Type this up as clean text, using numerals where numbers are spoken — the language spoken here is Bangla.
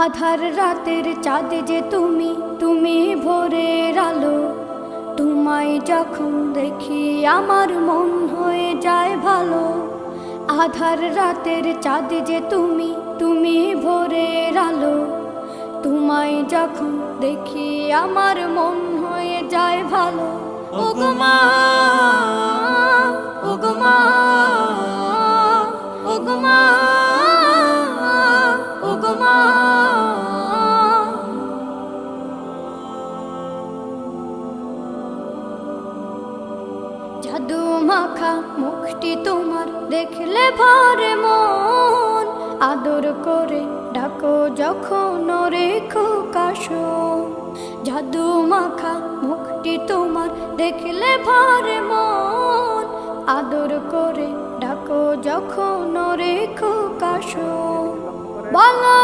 আধার রাতের চাঁদ যে তুমি, তুমি ভোরের আলো। তোমায় যখন দেখি আমার মন হয়ে যায় ভালো। আধার রাতের চাঁদ যে তুমি, তুমি ভোরের আলো। তোমায় যখন দেখি আমার মন হয়ে যায় ভালো। ওগো মা, ওগো মা, ওগো মা, ওগো মা। জাদু মাখা মুখটি তোমার দেখলে ভরে মন। আদর করে ডাকো যখন রেখো কাশো। জাদু মাখা মুখটি তোমার দেখলে ভরে মন। আদর করে ডাকো যখন রেখো কাশো। বলো